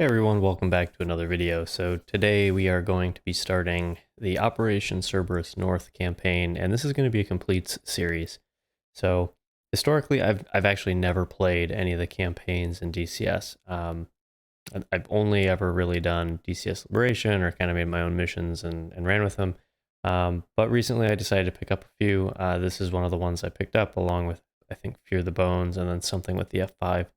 Hey everyone, welcome back to another video. So today we are going to be starting the Operation Cerberus North campaign, and this is going to be a complete series. So historically, I've actually never played any of the campaigns in DCS. I've only ever really done DCS Liberation or kind of made my own missions and ran with them. But recently I decided to pick up a few. This is one of the ones I picked up along with, I think, Fear the Bones and then something with the F5.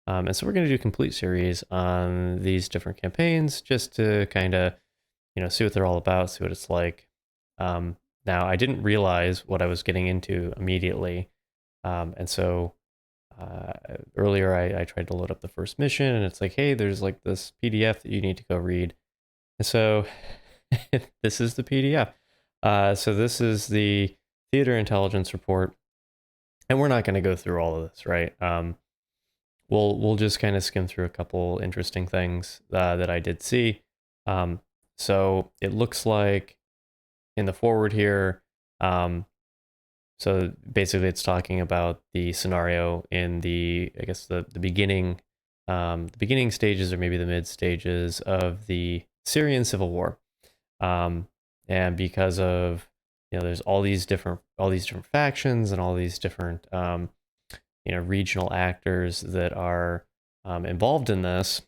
And so we're going to do a complete series on these different campaigns just to kind of, see what they're all about, see what it's like. Now, I didn't realize what I was getting into immediately. And so earlier I tried to load up the first mission and it's like, hey, there's like this PDF that you need to go read. And so this is the PDF. So this is the Theater Intelligence Report. And we're not going to go through all of this, right? We'll just kind of skim through a couple interesting things that I did see. So it looks like in the forward here, so basically it's talking about the scenario in the beginning stages or maybe the mid stages of the Syrian civil war. And because of, there's all these different factions and all these different regional actors that are involved in this,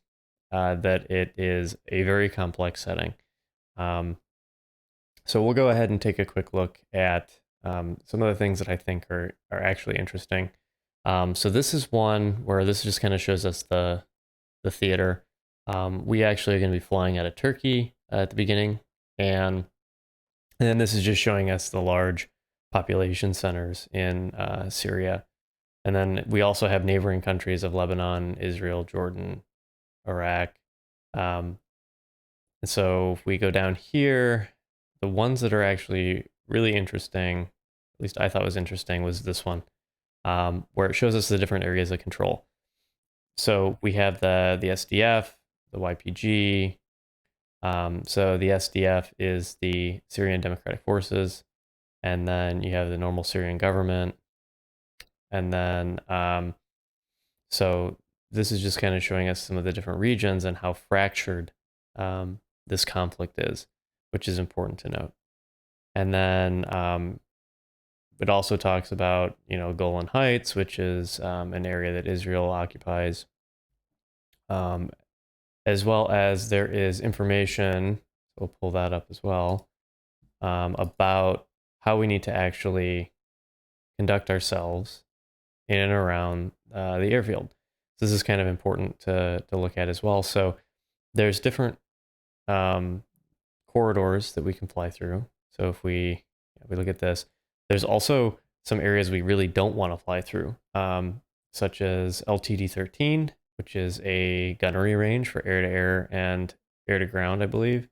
that it is a very complex setting. So we'll go ahead and take a quick look at some of the things that I think are actually interesting. So this is one where this just kind of shows us the theater. We actually are going to be flying out of Turkey at the beginning, and then this is just showing us the large population centers in Syria. And then we also have neighboring countries of Lebanon, Israel, Jordan, Iraq. And so if we go down here, the ones that are actually really interesting, at least I thought was interesting, was this one, where it shows us the different areas of control. So we have the SDF, the YPG. So the SDF is the Syrian Democratic Forces. And then you have the normal Syrian government. And then, so this is just kind of showing us some of the different regions and how fractured this conflict is, which is important to note. And then it also talks about, Golan Heights, which is an area that Israel occupies, as well as there is information, we'll pull that up as well, about how we need to actually conduct ourselves in and around the airfield. So this is kind of important to look at as well. So there's different corridors that we can fly through. So if we look at this, there's also some areas we really don't want to fly through, such as LTD-13, which is a gunnery range for air-to-air and air-to-ground, I believe,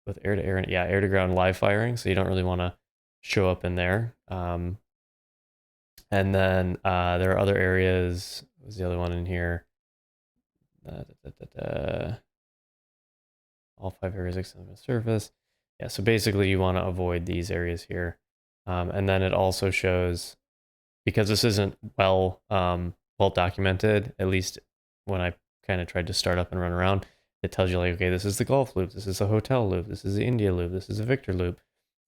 with air-to-air and air-to-ground live firing. So you don't really want to show up in there. And then there are other areas. What was the other one in here? All 5 areas extend the surface. Yeah, so basically you want to avoid these areas here. And then it also shows, because this isn't well documented, at least when I kind of tried to start up and run around, it tells you like, okay, this is the Gulf loop, this is the hotel loop, this is the India loop, this is the Victor loop,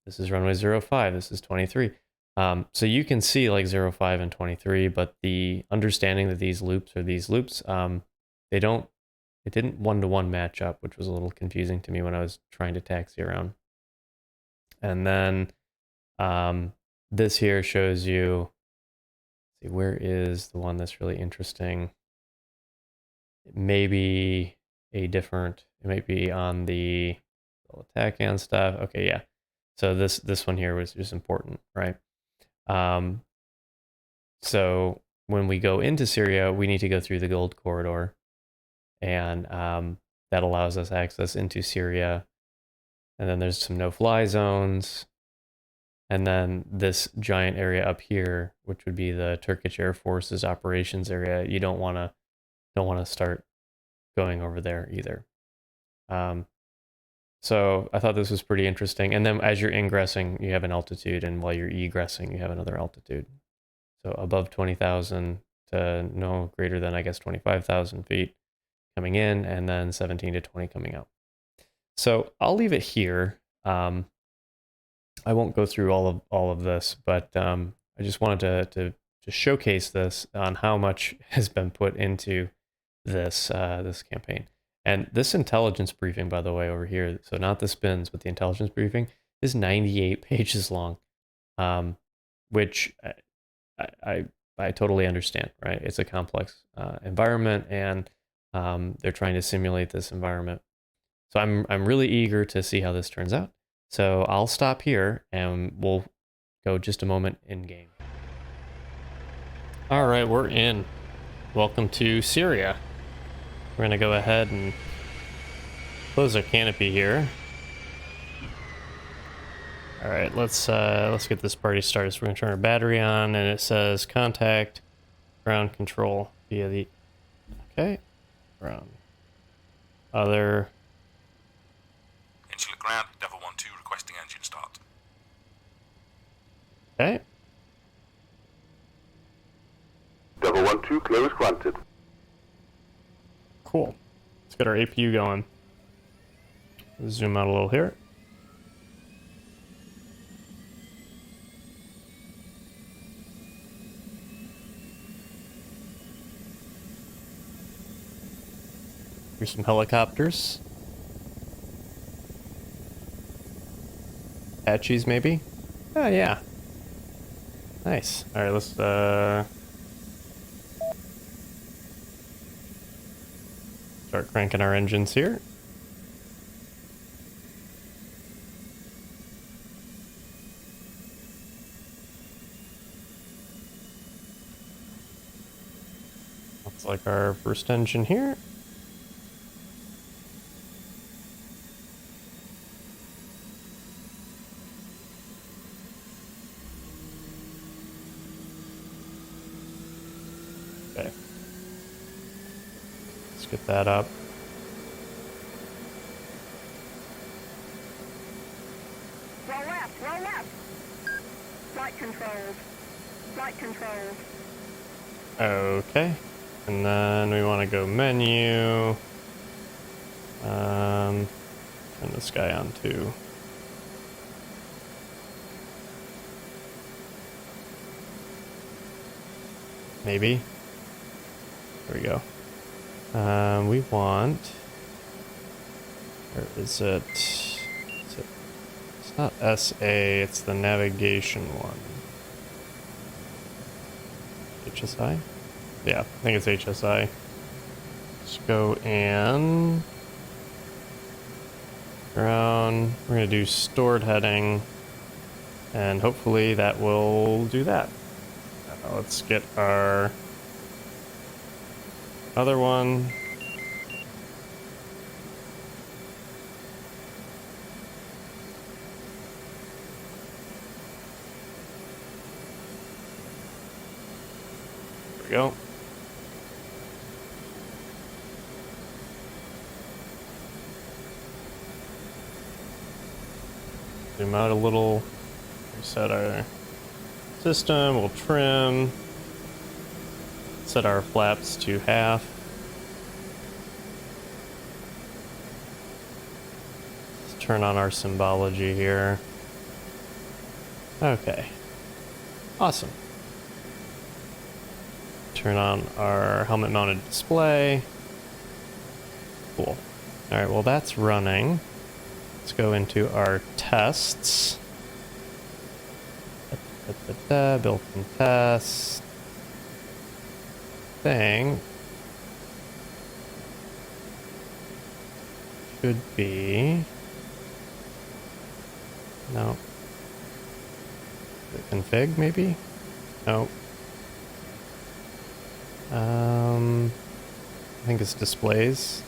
this is runway 05, this is 23. So you can see like 05 and 23, but the understanding that these loops are these loops, it didn't one-to-one match up, which was a little confusing to me when I was trying to taxi around. And then this here shows you, see, where is the one that's really interesting? It may be it might be on the attack and stuff. Okay, yeah. So this one here was just important, right? So when we go into Syria, we need to go through the Gold Corridor, and that allows us access into Syria. And then there's some no-fly zones, and then this giant area up here, which would be the Turkish Air Force's operations area. You don't want to start going over there either. So I thought this was pretty interesting. And then as you're ingressing, you have an altitude, and while you're egressing, you have another altitude. So above 20,000 to no greater than, I guess, 25,000 feet coming in, and then 17 to 20 coming out. So I'll leave it here. I won't go through all of this, but I just wanted to showcase this on how much has been put into this this campaign. And this intelligence briefing, by the way, over here, so not the spins, but the intelligence briefing, is 98 pages long, which I totally understand, right? It's a complex environment, and they're trying to simulate this environment. So I'm really eager to see how this turns out. So I'll stop here, and we'll go just a moment in game. All right, we're in. Welcome to Syria. We're gonna go ahead and close our canopy here. All right, let's get this party started. So we're gonna turn our battery on, and it says contact ground control via the ground other. Insular ground, Devil 1-2 requesting engine start. Okay. Devil 1-2, clearance granted. Cool. Let's get our APU going. Zoom out a little here. Here's some helicopters. Apaches, maybe? Oh, yeah. Nice. Alright, let's, start cranking our engines here. Looks like our first engine here. Okay. Let's get that up. Roll left, roll left. Flight controlled. Flight controlled. Okay. And then we want to go menu. Turn this guy on too. Maybe. There we go. We want. Where is it? It's not SA, it's the navigation one. HSI? Yeah, I think it's HSI. Let's go and ground. We're gonna do stored heading, and hopefully that will do that. Let's get our other one. There we go. Zoom out a little. Reset our system. We'll trim. Set our flaps to half. Let's turn on our symbology here. Okay. Awesome. Turn on our helmet mounted display. Cool. Alright, well that's running. Let's go into our tests. Built-in test. Thing. Should be. No. Config, maybe? No. I think it's displays.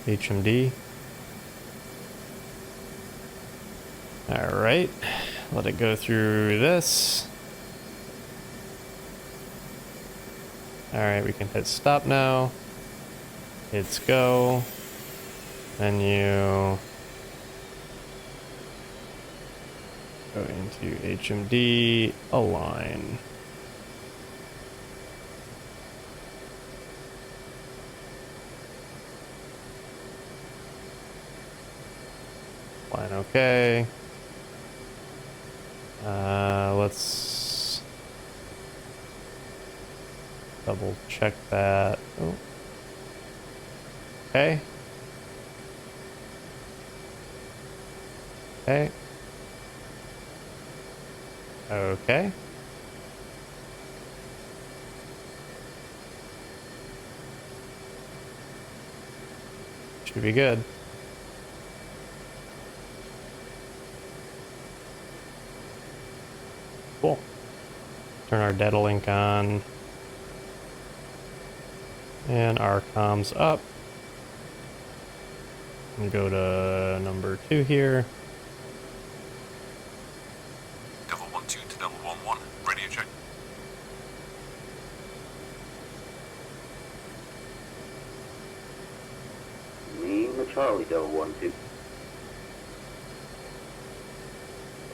HMD. Alright. Let it go through this. Alright, we can hit stop now. Hit go. Menu. Go into HMD. Align. Flying okay. Let's double check that. Oh. Okay. Okay. Okay. Should be good. Cool. Turn our data link on. And our comms up. And go to number 2 here. Devil 1-2 to Devil 1-1. Radio check. Lima Charlie, Devil 1-2.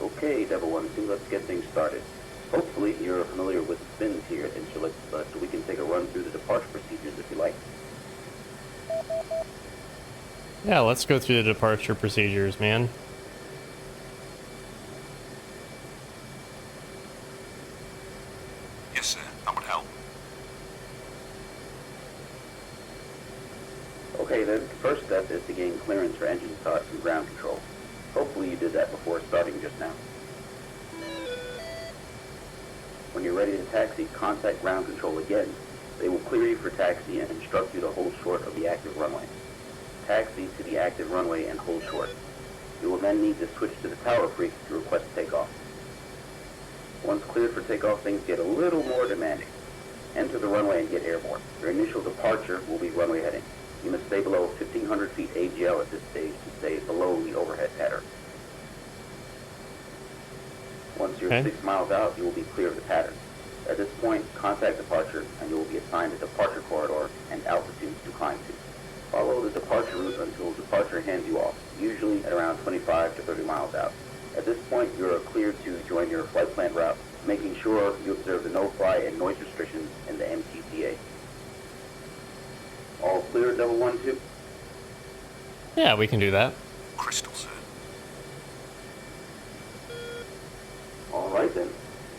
Okay, Devil 1-2, let's get things started. Hopefully you're familiar with the spins here at Insulet, but we can take a run through the departure procedures if you like. Yeah, let's go through the departure procedures, man. Yes, sir. That would help. Okay, then the first step is to gain clearance for engine starts and ground control. Hopefully you did that before starting just now. When you're ready to taxi, contact ground control again. They will clear you for taxi and instruct you to hold short of the active runway. Taxi to the active runway and hold short. You will then need to switch to the tower freak to request takeoff. Once cleared for takeoff, things get a little more demanding. Enter the runway and get airborne. Your initial departure will be runway heading. You must stay below 1,500 feet AGL at this stage to stay below the overhead pattern. Once you're 6 miles out, you will be clear of the pattern. At this point, contact departure, and you will be assigned a departure corridor and altitude to climb to. Follow the departure route until departure hands you off, usually at around 25 to 30 miles out. At this point, you are cleared to join your flight plan route, making sure you observe the no-fly and noise restrictions in the MTCA. All clear, Devil 1-2? Yeah, we can do that. Crystal, sir. All right then.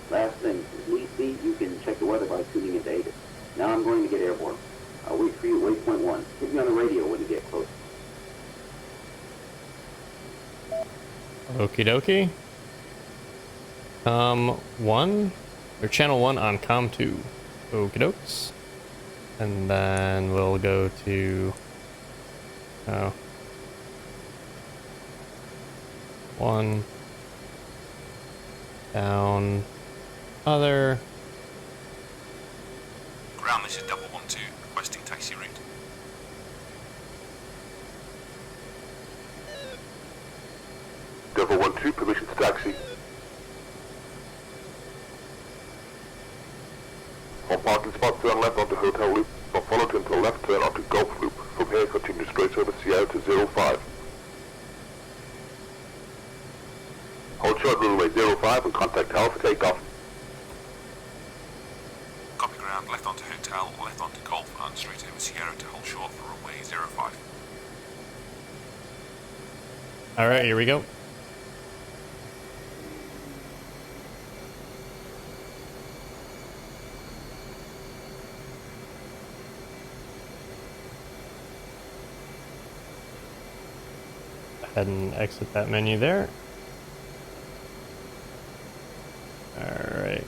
Last thing, if need be, you can check the weather by tuning into ATIS. Now I'm going to get airborne. I'll wait for you at waypoint 1. Hit me on the radio when you get close. Okie dokie. 1, or channel 1 on com 2. Okie dokes. And then we'll go to, 1, down, other. Ground, this is Devil 1-2, requesting taxi route. Devil 1-2, permission to taxi. On parking spot, turn left onto Hotel Loop, or follow to until left, turn onto Golf Loop. From here, continue straight over Sierra to 05. Hold short runway 05 and contact tower for takeoff. Copy ground, left onto Hotel, left onto Golf, and straight over Sierra to hold short for runway 05. Alright, here we go. Ahead and exit that menu there. Alright.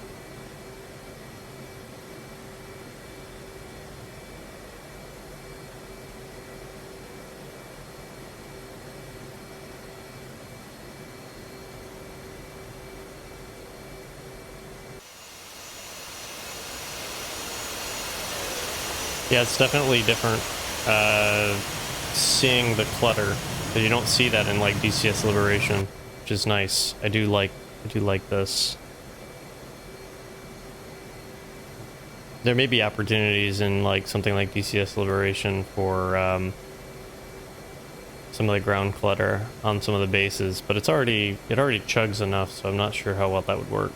Yeah, it's definitely different seeing the clutter. But you don't see that in like DCS Liberation, which is nice. I do like this. There may be opportunities in like something like DCS Liberation for some of the ground clutter on some of the bases, but it already chugs enough, so I'm not sure how well that would work.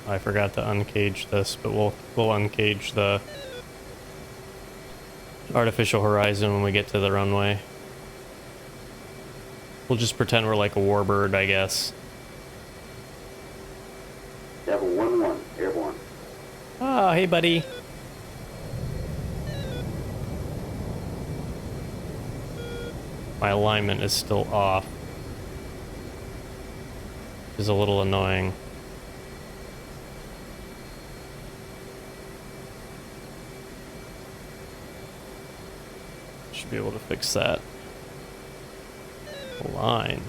I forgot to uncage this, but we'll uncage the artificial horizon when we get to the runway. We'll just pretend we're like a warbird, I guess. Devil 1-1, airborne. Oh, hey, buddy. My alignment is still off. Which is a little annoying. Should be able to fix that. Align.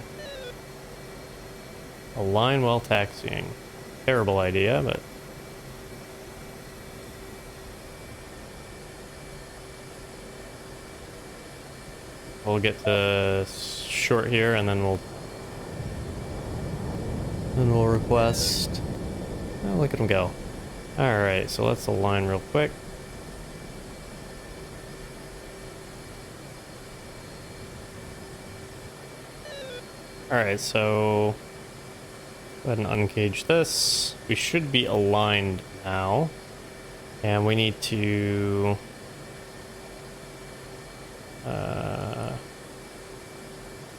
Align while taxiing. Terrible idea, but... we'll get to short here, and then we'll request... oh, look at him go. Alright, so let's align real quick. Alright, so go ahead and uncage this. We should be aligned now. And we need to...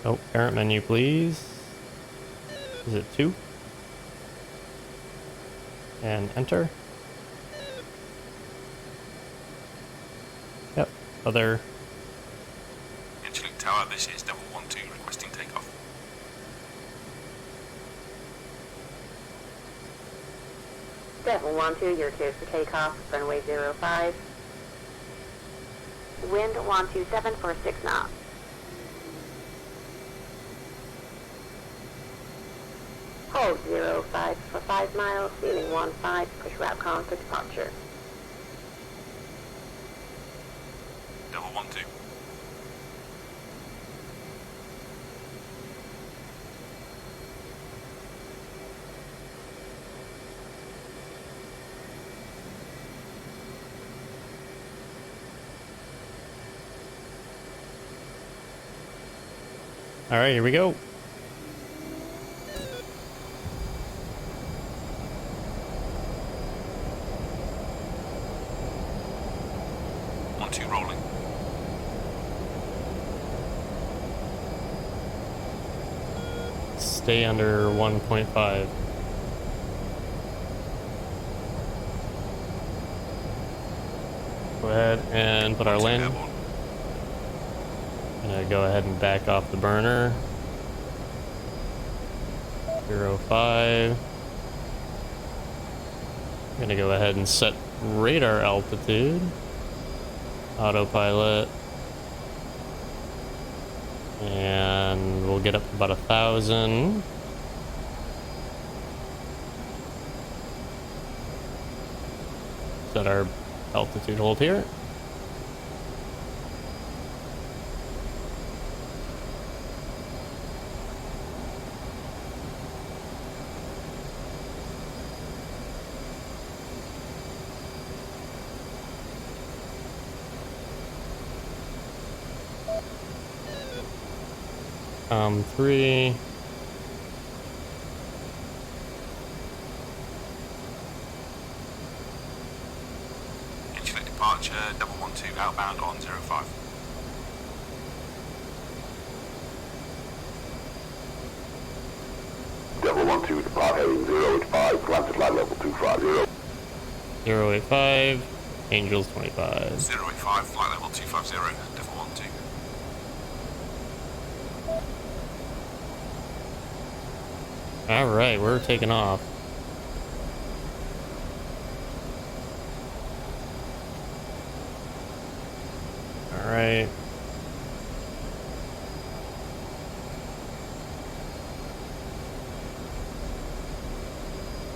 oh, parent menu, please. Is it 2? And enter. Yep, other. Interlink Tower, this is Devil 1-2 requesting takeoff. Devil 1-2, you're cleared for takeoff, runway 05. Wind 127 for 6 knots. Hold 05 for 5 miles, ceiling 15, push route con for departure. Devil 1-2. All right, here we go. Rolling. Stay under 1.5. Go ahead and put our land. Gonna go ahead and back off the burner. 05. Gonna go ahead and set radar altitude. Autopilot. And we'll get up to about 1,000. Set our altitude hold here. Three. Interlink departure, Devil 1-2 outbound on 05. Devil 1-2, depart heading 085, land at line level 250. 085, Angels 25. 085, flight level 250, Devil 1-2. Alright, we're taking off. Alright.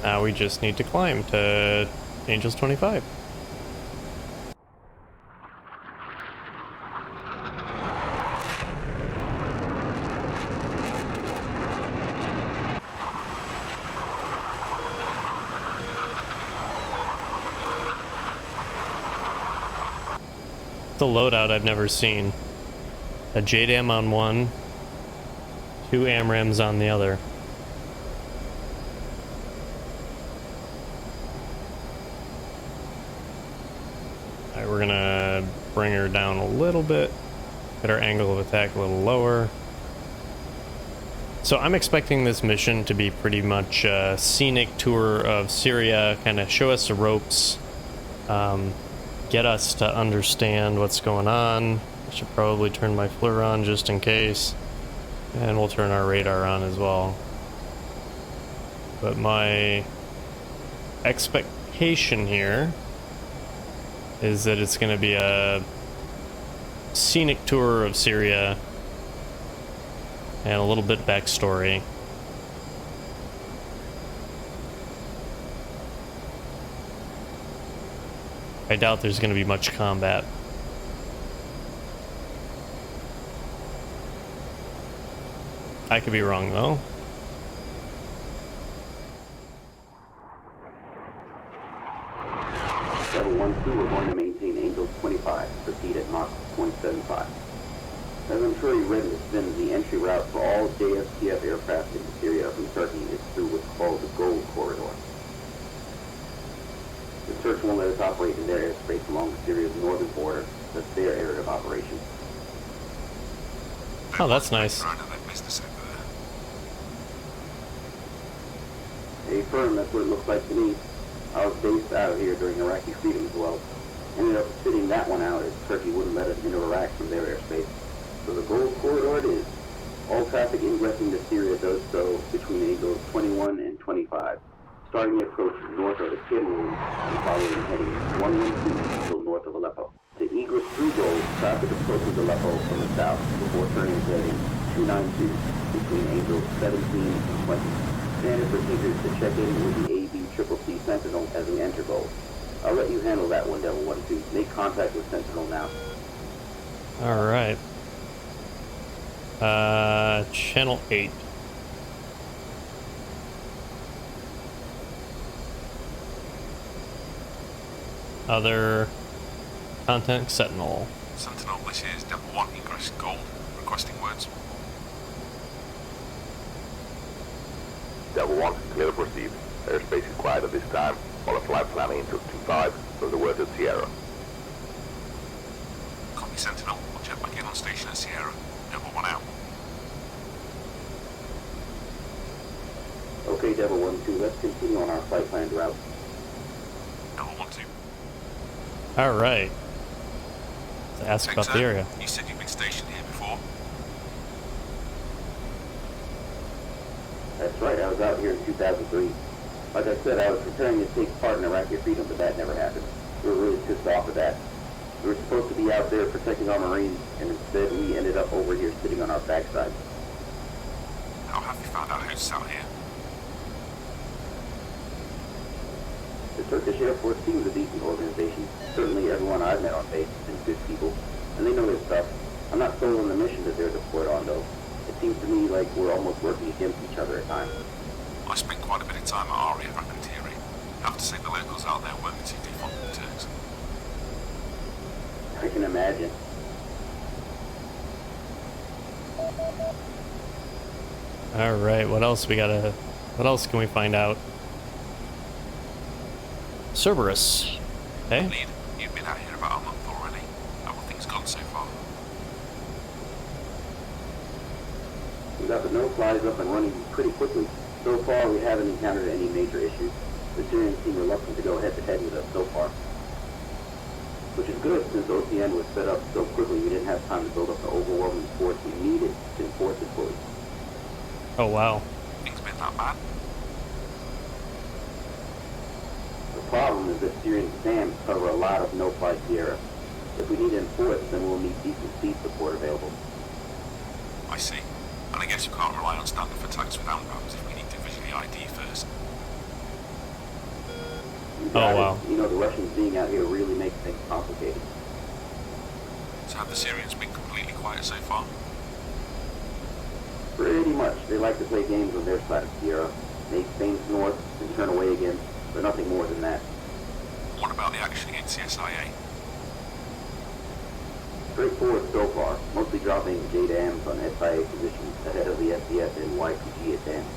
Now we just need to climb to Angels 25. It's a loadout I've never seen. A JDAM on one, 2 AMRAMs on the other. Alright, we're gonna bring her down a little bit, get our angle of attack a little lower. So I'm expecting this mission to be pretty much a scenic tour of Syria, kind of show us the ropes, get us to understand what's going on. I should probably turn my FLIR on just in case, and we'll turn our radar on as well. But my expectation here is that it's going to be a scenic tour of Syria and a little bit backstory. I doubt there's going to be much combat. I could be wrong though. Level 1-2, we're going to maintain Angels 25, proceed at Mach 0.75. As I'm sure you read in the spin, the entry route for all JSTF aircraft into Syria from Turkey is through what's called the Gold Corridor. The Turks won't let us operate in their airspace along Syria's northern border. That's their area of operation. Oh, that's nice. Right, and they've missed us over there. A firm, that's what it looks like to me. I was based out of here during Iraqi freedom as well. Ended up sitting that one out as Turkey wouldn't let us into Iraq from their airspace. So the Gold Corridor it is. All traffic ingressing to Syria does so between Angels 21 and 25, starting the approach north of the Kidron and following heading 112 until north of Aleppo. To egress through Gold, traffic approaches Aleppo from the south before turning to heading 292 between Angels 17 and 20. Standard procedures to check in with the AV-CCC Sentinel as we enter Gold. I'll let you handle that one, Devil 1-2. Make contact with Sentinel now. Alright. Channel 8. Other content Sentinel. Sentinel, this is Devil 1, ingress Gold, requesting words. Devil 1, clear to proceed. Airspace is quiet at this time, while a flight planning into 25 from the word of Sierra. Copy Sentinel, I'll check back in on station at Sierra. Devil 1 out. Okay, Devil 1-2, let's continue on our flight planned route. Devil 1-2. Alright. Let's ask about the area. You said you've been stationed here before. That's right, I was out here in 2003. Like I said, I was preparing to take part in Iraqi freedom, but that never happened. We were really pissed off at that. We were supposed to be out there protecting our Marines, and instead we ended up over here sitting on our backside. How have you found out who's out here? The Turkish Air Force seems a decent organization. Certainly everyone I've met on base has been good people, and they know their stuff. I'm not sold on the mission that they're deployed on, though. It seems to me like we're almost working against each other at times. I spent quite a bit of time at Aria back in Syria. I have to say the locals out there weren't particularly fond of the Turks. I can imagine. Alright, what else can we find out? Cerberus. Okay. Lead, you've been out here about a month already. How have things gone so far? We got the no-flies up and running pretty quickly. So far, we haven't encountered any major issues. The Syrians seem reluctant to go head-to-head with us so far. Which is good, since OCN was set up so quickly we didn't have time to build up the overwhelming force we needed to enforce it fully. Oh wow. Things been that bad? The problem is that Syrian SAMs cover a lot of no-fly Sierra. If we need to enforce, then we'll need decent speed support available. I see. And I guess you can't rely on standard attacks with AMRAAMs if we need to visually ID first. Oh wow. You know, the Russians being out here really makes things complicated. So have the Syrians been completely quiet so far? Pretty much. They like to play games on their side of Sierra. Make things north and turn away again, but nothing more than that. What about the action against the SIA? Straightforward so far, mostly dropping JDAMs on SIA positions ahead of the SDS and YPG advance.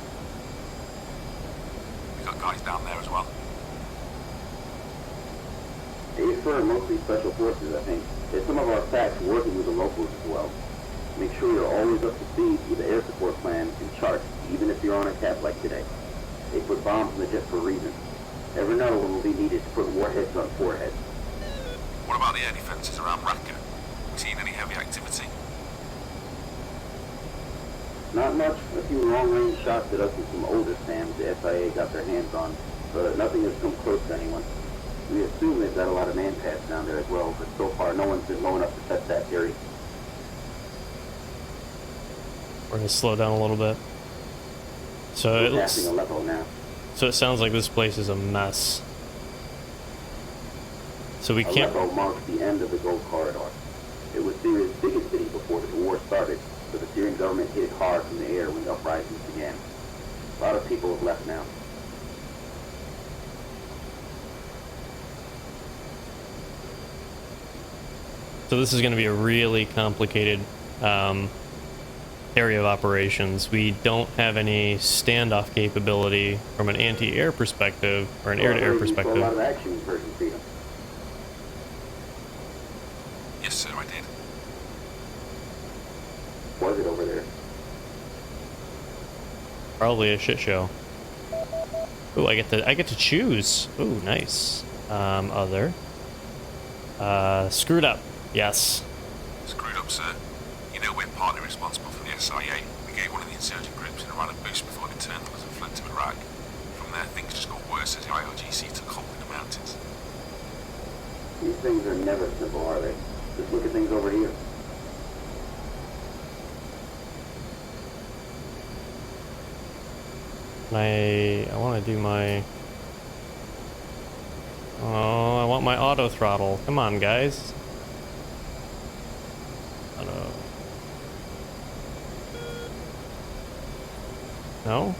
We got guys down there as well. If prefer mostly special forces, I think. There's some of our facts working with the locals as well. Make sure you're always up to speed with the air support plan and charts, even if you're on a cap like today. They put bombs in the jet for a reason. Never know when will be needed to put warheads on foreheads. What about the air defences around Raqqa? Seen any heavy activity? Not much. A few long-range shots at us and some older SAMs the SIA got their hands on, but nothing has come close to anyone. We assume they've got a lot of manpads down there as well, but so far no one's been low enough to test that theory. We're gonna slow down a little bit. So We're passing Aleppo now. So it sounds like this place is a mess. So we can't. Aleppo marks the end of the Gold Corridor. It was Syria's biggest city before the war started, so the Syrian government hit it hard from the air when the uprisings began. A lot of people have left now. So this is going to be a really complicated area of operations. We don't have any standoff capability from an anti-air perspective or an air-to-air perspective. A lot of action in Persian freedom. Yes, sir, I did. Was it over there? Probably a shit show. Ooh, I get to choose. Ooh, nice. Other. Screwed up. Yes. Screwed up, sir. You know we're partly responsible for the SIA. We gave one of the insurgent groups an Iranian boost before they turned on us and fled to Iraq. From there, things just got worse as the IRGC took hold in the mountains. These things are never simple, are they? Just look at things over here. I want to do my... Oh, I want my auto throttle. Come on, guys. Auto. No?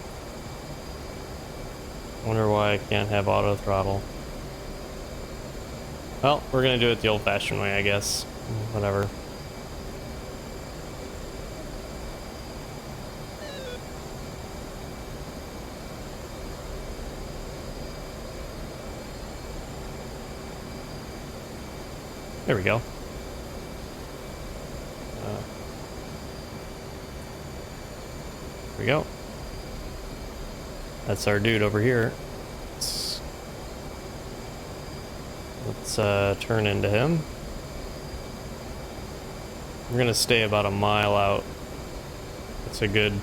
I wonder why I can't have auto throttle. Well, we're gonna do it the old-fashioned way, I guess. Whatever. There we go. There we go. That's our dude over here. Let's turn into him. We're gonna stay about a mile out. That's a good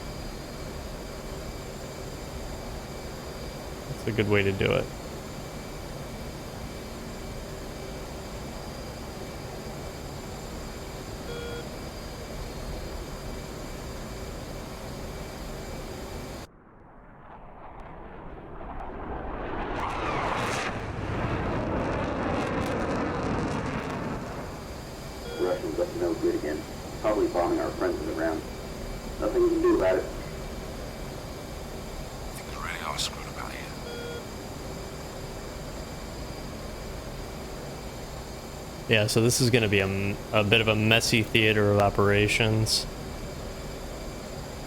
way to do it. Russians up to no good again. Probably bombing our friends in the ground. Nothing we can do about it. Things really are screwed about here. Yeah, so this is going to be a bit of a messy theater of operations.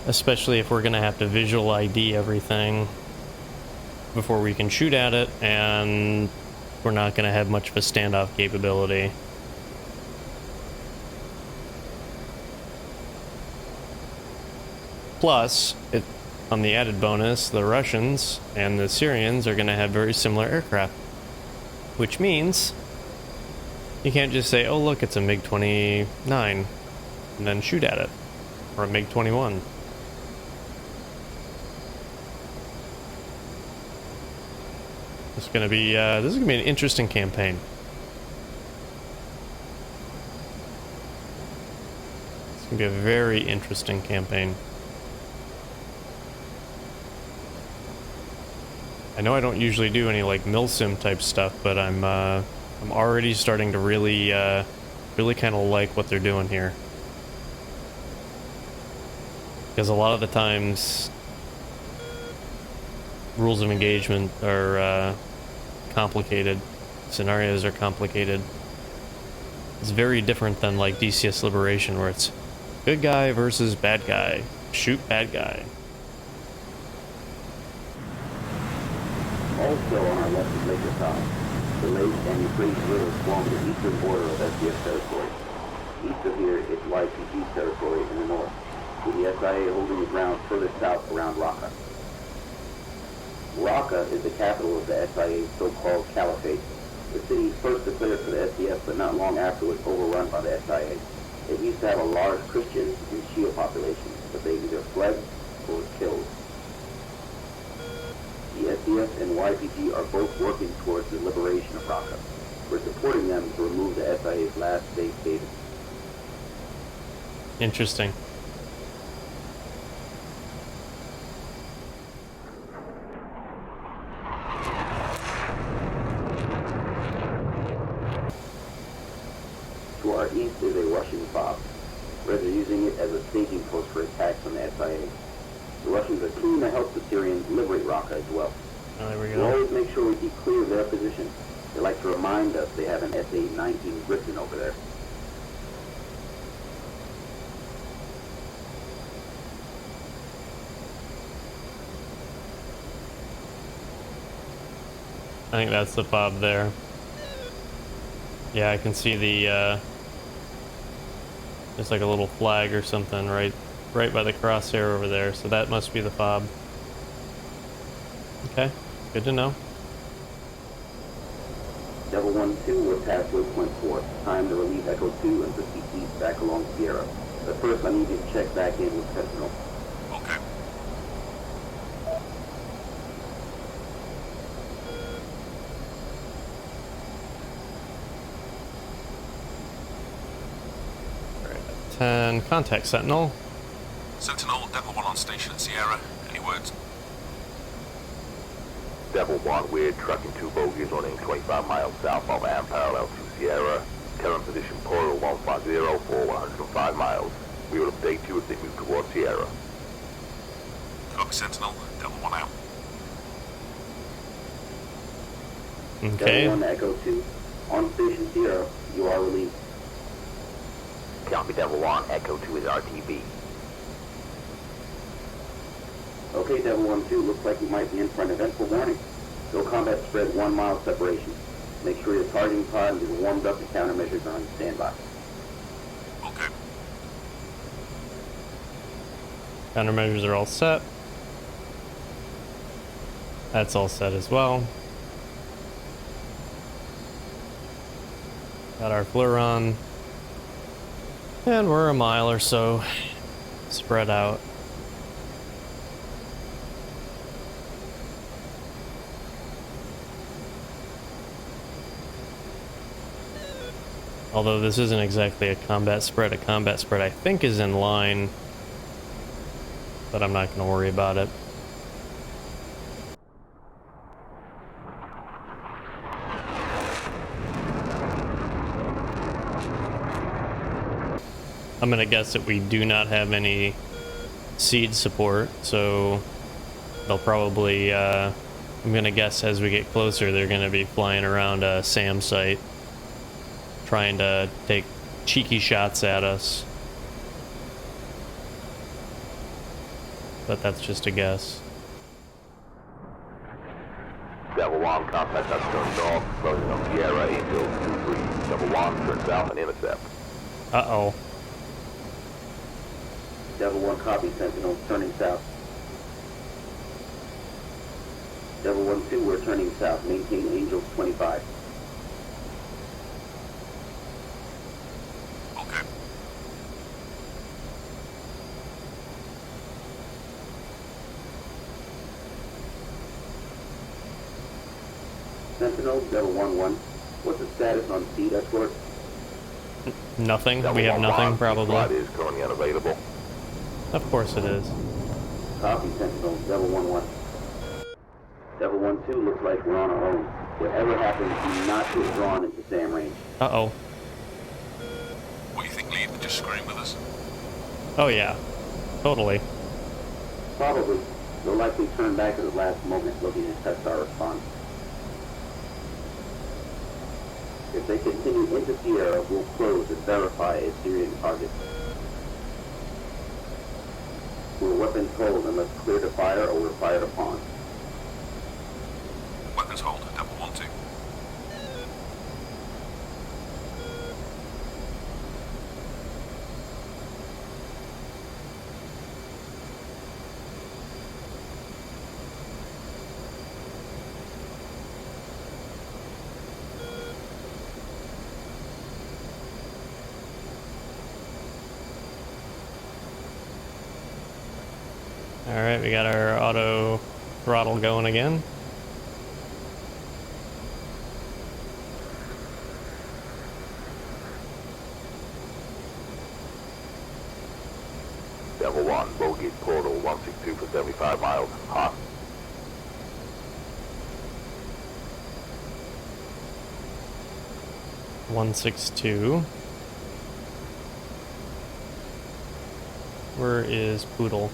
Especially if we're going to have to visual ID everything before we can shoot at it, and we're not going to have much of a standoff capability. Plus, on the added bonus, the Russians and the Syrians are going to have very similar aircraft. Which means you can't just say, oh look, it's a MiG-29, and then shoot at it. Or a MiG-21. This is going to be an interesting campaign. It's going to be a very interesting campaign. I know I don't usually do any like milsim type stuff, but I'm already starting to really kind of like what they're doing here. Because a lot of the times rules of engagement are complicated, scenarios are complicated. It's very different than like DCS Liberation, where it's good guy versus bad guy, shoot bad guy. Also on our left is Lake Assad. The lake and Euphrates River form the eastern border of SDF territory. East of here is YPG territory in the north, with the SIA holding the ground further south around Raqqa. Raqqa is the capital of the SIA's so-called caliphate. The city first declared for the SDF, but not long afterwards overrun by the SIA. It used to have a large Christian and Shia population, but they either fled or were killed. The SDF and YPG are both working towards the liberation of Raqqa. We're supporting them to remove the SIA's last safe haven. Interesting. To our east is a Russian FOB. They're using it as a staging post for attacks on the SIA. The Russians are keen to help the Syrians liberate Raqqa as well. Oh, there we We'll go. always make sure we keep clear of their position. They like to remind us they have an SA-19 Griffin over there. I think that's the fob there. Yeah, I can see the, there's like a little flag or something right by the crosshair over there, so that must be the fob. Okay, good to know. Devil 1-2, we're past waypoint 4. Time to relieve Echo 2 and proceed east back along Sierra. But first I need you to check back in with Sentinel. Okay. Alright, 10, contact Sentinel. Sentinel, Devil 1 on station at Sierra. Any words? Devil 1, we're trucking 2 bogies running 25 miles southbound and parallel to Sierra. Current position Coral 150 for 105 miles. We will update you as they move towards Sierra. Copy, Sentinel. Devil 1 out. Okay. Devil 1 to Echo 2. On station Sierra, you are relieved. Copy Devil 1, Echo 2 is RTB. Okay, Devil 1-2, looks like we might be in for an eventful morning. Go combat spread 1 mile separation. Make sure your targeting pod is warmed up and countermeasures are on standby. Okay. Countermeasures are all set. That's all set as well. Got our flare on. And we're a mile or so spread out. Although this isn't exactly a combat spread I think is in line, but I'm not going to worry about it. I'm going to guess that we do not have any seed support, so they'll probably, I'm going to guess as we get closer, they're going to be flying around a SAM site, trying to take cheeky shots at us. But that's just a guess. Devil 1, contact us turn north, closing on Sierra, Angel 2-3. Devil 1, turn south and intercept. Uh-oh. Devil 1 copy, Sentinel, turning south. Devil 1-2, we're turning south. Maintain Angel 25. Okay. Sentinel, Devil 1-1. What's the status on seed escort? Nothing. Devil We have 1, nothing, Ron, probably. flight is currently unavailable. Of course it is. Copy, Sentinel, Devil 1-1. Devil 1-2, looks like we're on our own. Whatever happens, do not get drawn into SAM range. Uh-oh. What do you think, Lee? They're just screwing with us? Oh yeah. Totally. Probably. They'll likely turn back at the last moment looking to test our response. If they continue into Sierra, we'll close and verify a Syrian target. We're weapons hold unless clear to fire or we're fired upon. Weapons hold. Devil 1-2. Alright, we got our auto throttle going again. Devil 1, bogey portal 162 for 75 miles. Hot. $162. Where is Poodle?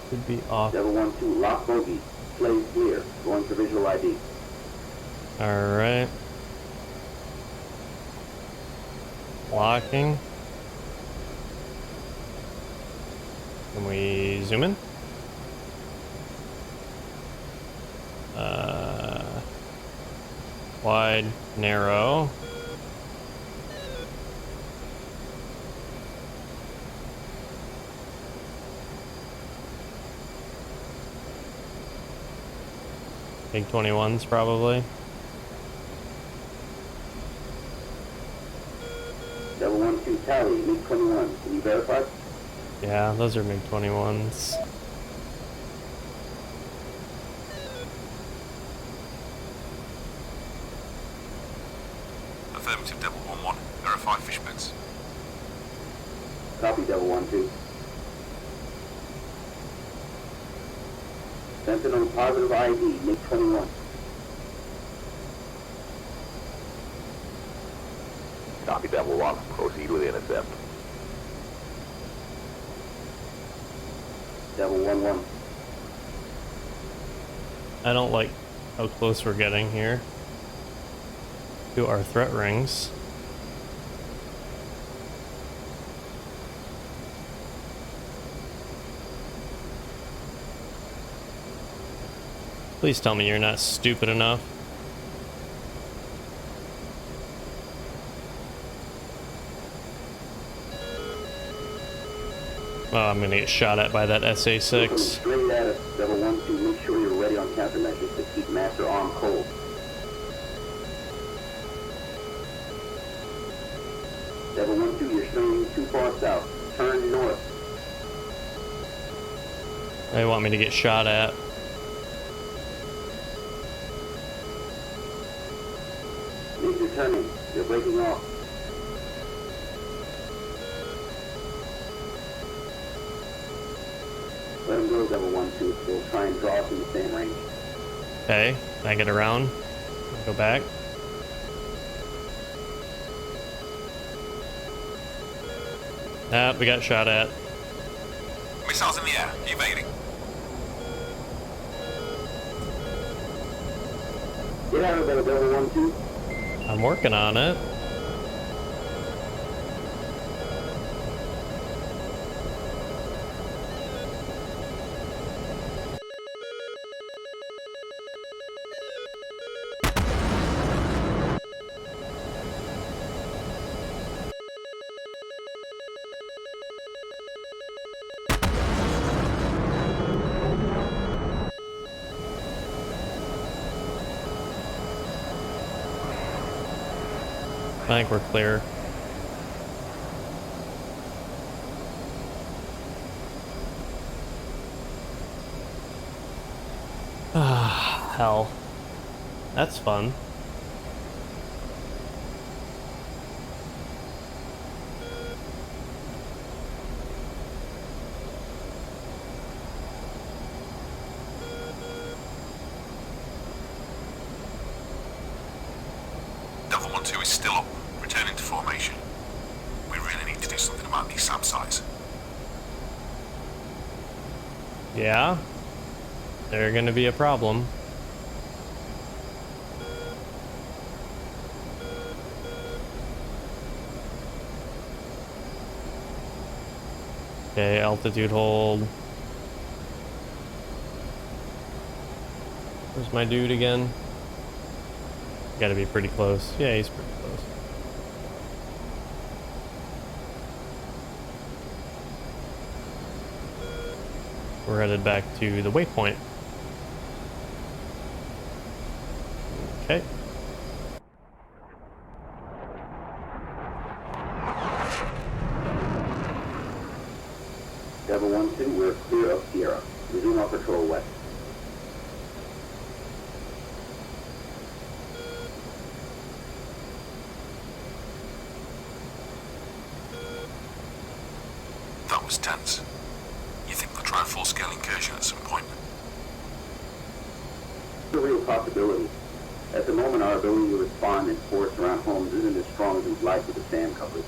Should be off. Devil 1-2, lock bogey. Slaves clear. Going to visual ID. Alright. Locking. Can we zoom in? Wide, narrow. Big 21s probably. Devil 1-2, tally. MiG-21. Can you verify? Yeah, those are MiG-21s. Affirmative, Devil 1-1. Verify fish beds. Copy, Devil 1-2. Sentinel positive ID, MiG-21. Copy Devil 1. Proceed with intercept. Devil 1-1. I don't like how close we're getting here to our threat rings. Please tell me you're not stupid enough. Oh, I'm gonna get shot at by that Looking SA-6. straight at us, Devil 1-2. Make sure you're ready on countermeasures to keep Master arm cold. Devil 1-2, you're swinging too far south. Turn north. They want me to get shot at. MiGs are turning. They're breaking off. Let them go, Devil 1-2. We'll try and draw us in the same range. Okay, can I get around? Go back. Ah, we got shot at. Missiles in the air. Evading. Get out of there, Devil 1-2. I'm working on it. I think we're clear. Ah, hell. That's fun. Devil 1-2 is still up. Returning to formation. We really need to do something about these SAM sites. Yeah? They're gonna be a problem. Okay, altitude hold. Where's my dude again? Gotta be pretty close. Yeah, he's pretty close. We're headed back to the waypoint. Okay. was tense. You think they'll try a full-scale incursion at some point? It's a real possibility. At the moment, our ability to respond in force around homes isn't as strong as we'd like with the SAM coverage.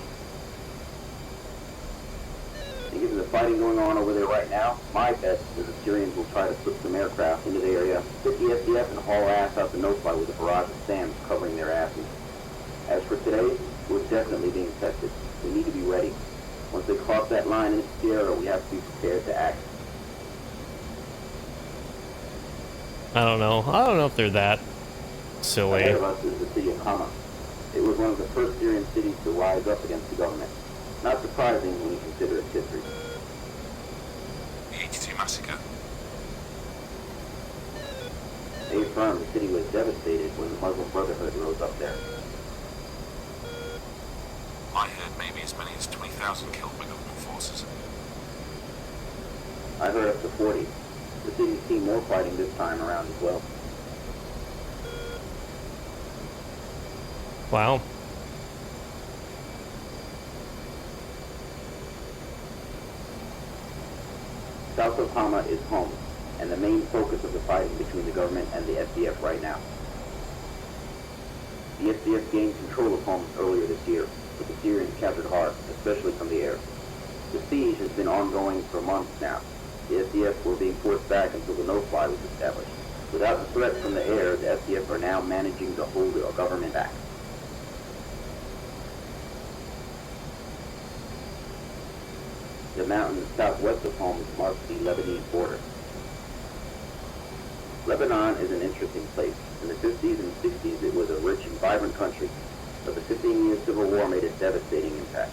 And given the fighting going on over there right now, my bet is the Syrians will try to put some aircraft into the area, hit the SDF, and haul ass out the no-fly with a barrage of SAMs covering their asses. As for today, we're definitely being tested. We need to be ready. Once they cross that line in Syria, we have to be prepared to act. I don't know if they're that silly. Ahead of us is the city of Hama. It was one of the first Syrian cities to rise up against the government. Not surprising when you consider its history. The 82 massacre. They affirm the city was devastated when the Muslim Brotherhood rose up there. I heard maybe as many as 20,000 killed by government forces. I heard up to 40. The city's seen more fighting this time around as well. Wow. South of Hama is home, and the main focus of the fighting between the government and the SDF right now. The SDF gained control of Homs earlier this year, but the Syrians captured hard, especially from the air. The siege has been ongoing for months now. The SDF were being forced back until the no-fly was established. Without the threat from the air, the SDF are now managing to hold the government back. The mountains southwest of Homs mark the Lebanese border. Lebanon is an interesting place. In the 50s and 60s, it was a rich and vibrant country, but the 15-year civil war made a devastating impact.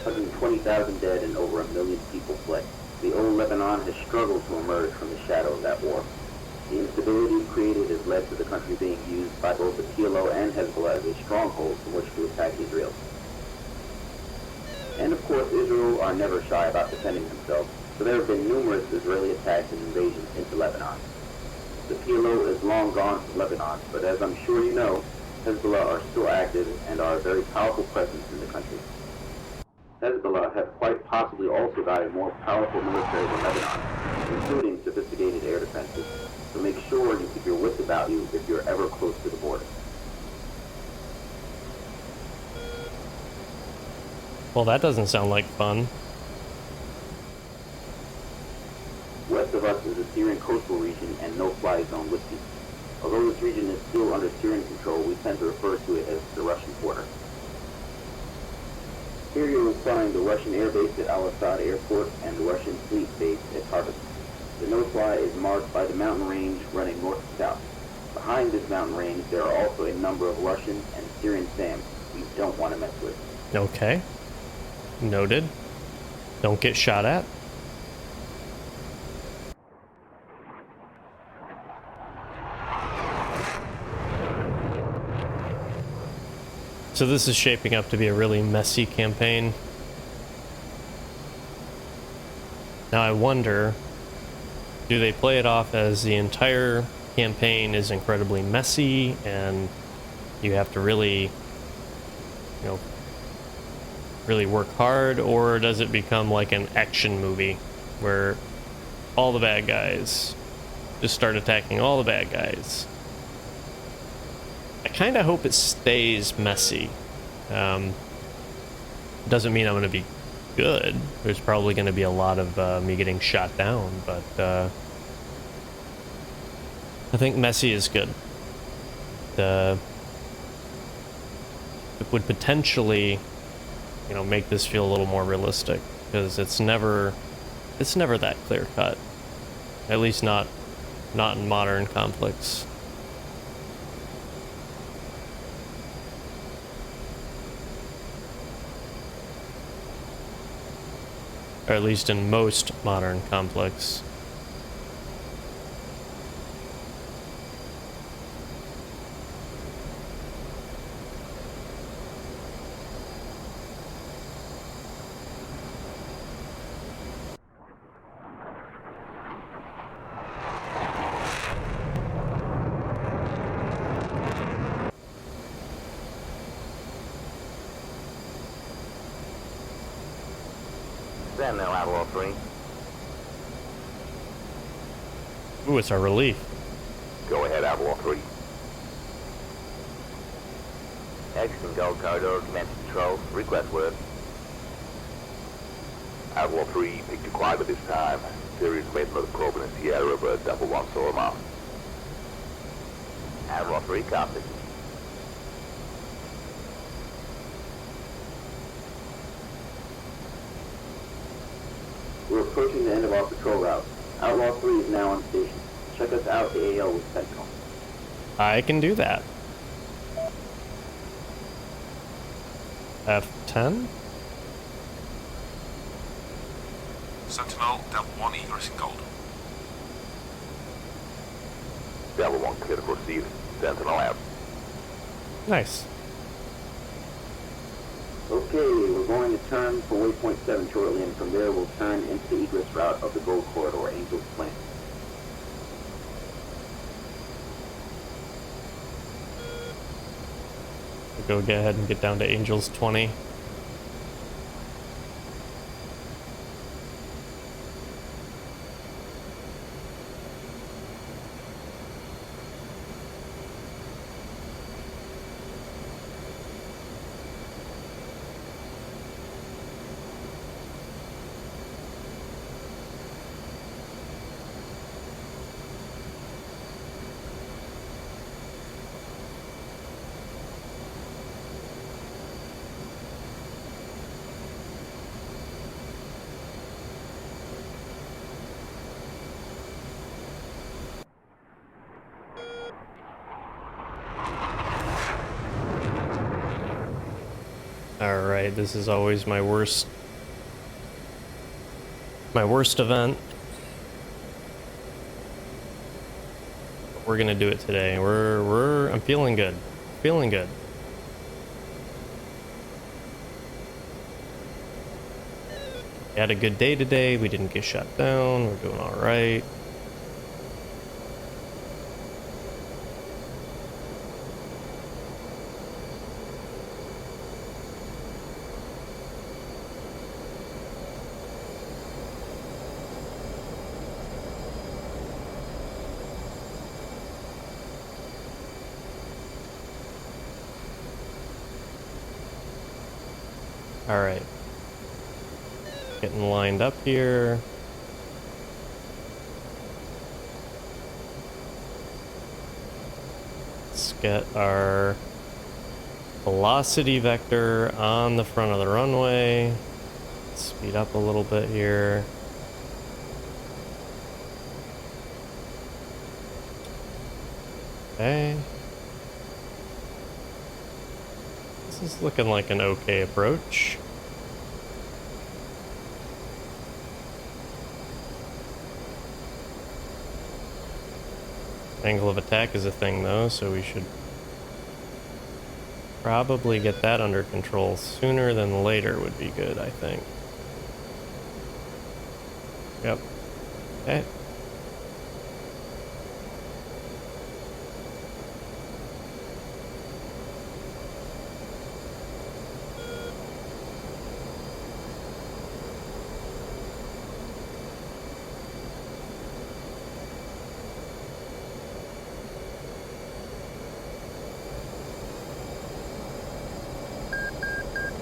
120,000 dead and over 1 million people fled. The old Lebanon has struggled to emerge from the shadow of that war. The instability created has led to the country being used by both the PLO and Hezbollah as a stronghold from which to attack Israel. And of course, Israel are never shy about defending themselves, so there have been numerous Israeli attacks and invasions into Lebanon. The PLO is long gone from Lebanon, but as I'm sure you know, Hezbollah are still active and are a very powerful presence in the country. Hezbollah have quite possibly also got a more powerful military than Lebanon, including sophisticated air defenses, so make sure you keep your wits about you if you're ever close to the border. Well, that doesn't sound like fun. West of us is the Syrian coastal region and no-fly zone with peace. Although this region is still under Syrian control, we tend to refer to it as the Russian border. Here you will find the Russian air base at Al-Assad Airport and the Russian fleet base at Tartus. The no-fly is marked by the mountain range running north to south. Behind this mountain range, there are also a number of Russian and Syrian SAMs you don't want to mess with. Okay. Noted. Don't get shot at. So this is shaping up to be a really messy campaign. Now I wonder, do they play it off as the entire campaign is incredibly messy and you have to really, really work hard, or does it become like an action movie where all the bad guys just start attacking all the bad guys? I kind of hope it stays messy. Doesn't mean I'm going to be good. There's probably going to be a lot of me getting shot down, but I think messy is good. It would potentially, make this feel a little more realistic, because it's never that clear cut. At least not in modern conflicts. Or at least in most modern conflicts. Sentinel Outlaw 3. Ooh, it's our relief. Go ahead, Outlaw 3. Exiting Gold Corridor, commence control. Request word. Outlaw 3, picked you quiet at this time. Syrians made another probe in the Sierra, but Double One saw him off. Outlaw 3, copy. We're approaching the end of our patrol route. Outlaw 3 is now on station. Check us out AAL with Takeoff. I can do that. F10? Sentinel, Delta 1, egress in Gold. Double One clear to proceed. Sentinel out. Nice. Okay, we're going to turn for waypoint 7 shortly, and from there we'll turn into the egress route of the Gold Corridor, Angel's Plan. We'll go ahead and get down to Angels 20. Alright, this is always my worst event. But we're gonna do it today. I'm feeling good. Feeling good. We had a good day today, we didn't get shot down, we're doing alright. Alright. Getting lined up here. Let's get our velocity vector on the front of the runway. Speed up a little bit here. Okay. This is looking like an okay approach. Angle of attack is a thing though, so we should probably get that under control sooner than later would be good, I think. Yep. Okay.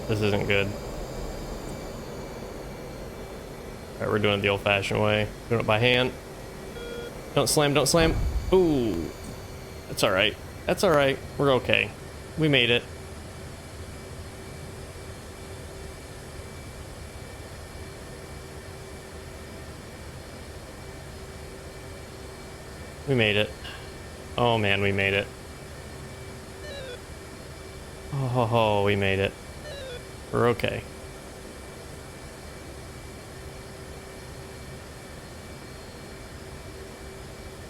This isn't good. Alright, we're doing it the old-fashioned way. Doing it by hand. Don't slam, don't slam. Ooh. That's alright. That's alright. We're okay. We made it. We made it. Oh man, we made it. Oh, we made it. We're okay.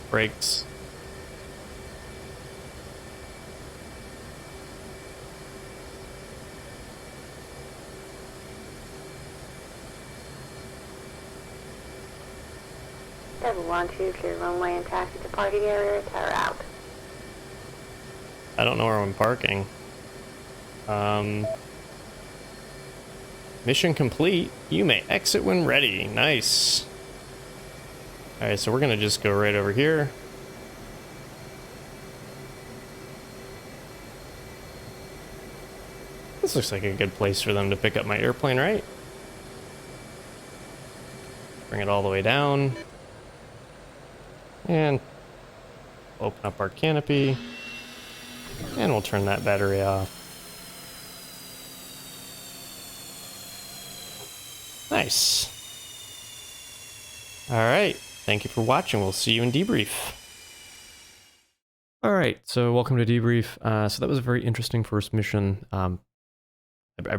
Brakes. Double 1 2, clear runway and taxi to parking area, tower out. I don't know where I'm parking. Mission complete. You may exit when ready. Nice. Alright, so we're gonna just go right over here. This looks like a good place for them to pick up my airplane, right? Bring it all the way down. And open up our canopy. And we'll turn that battery off. Nice. Alright, thank you for watching. We'll see you in Debrief. Alright, so welcome to Debrief. So that was a very interesting first mission. I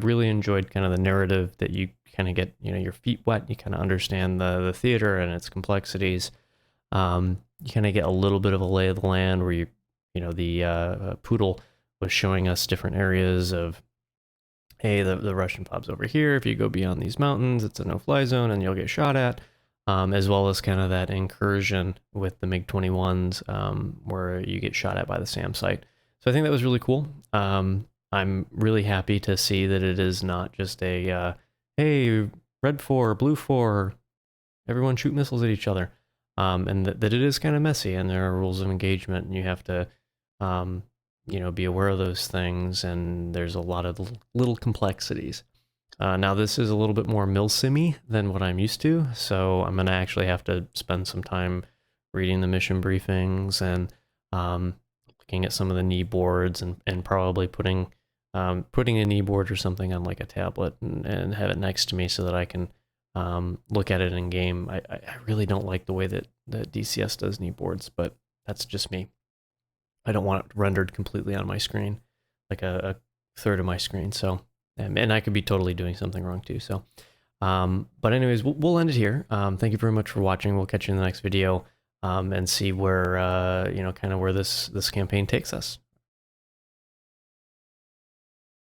really enjoyed kind of the narrative that you kind of get, you know, your feet wet. You kind of understand the theater and its complexities. You kind of get a little bit of a lay of the land where you know, the Poodle was showing us different areas of, hey, the Russian FOB's over here. If you go beyond these mountains, it's a no-fly zone and you'll get shot at. As well as kind of that incursion with the MiG-21s where you get shot at by the SAM site. So I think that was really cool. I'm really happy to see that it is not just a, hey, red 4, blue 4, everyone shoot missiles at each other. And that it is kind of messy and there are rules of engagement and you have to, you know, be aware of those things, and there's a lot of little complexities. Now this is a little bit more milsim-y than what I'm used to, so I'm going to actually have to spend some time reading the mission briefings and looking at some of the knee boards and probably putting a knee board or something on like a tablet and have it next to me so that I can look at it in game. I really don't like the way that DCS does knee boards, but that's just me. I don't want it rendered completely on my screen, like a third of my screen. So, and I could be totally doing something wrong too. So, but anyways, we'll end it here. Thank you very much for watching. We'll catch you in the next video and see where, you know, kind of where this campaign takes us.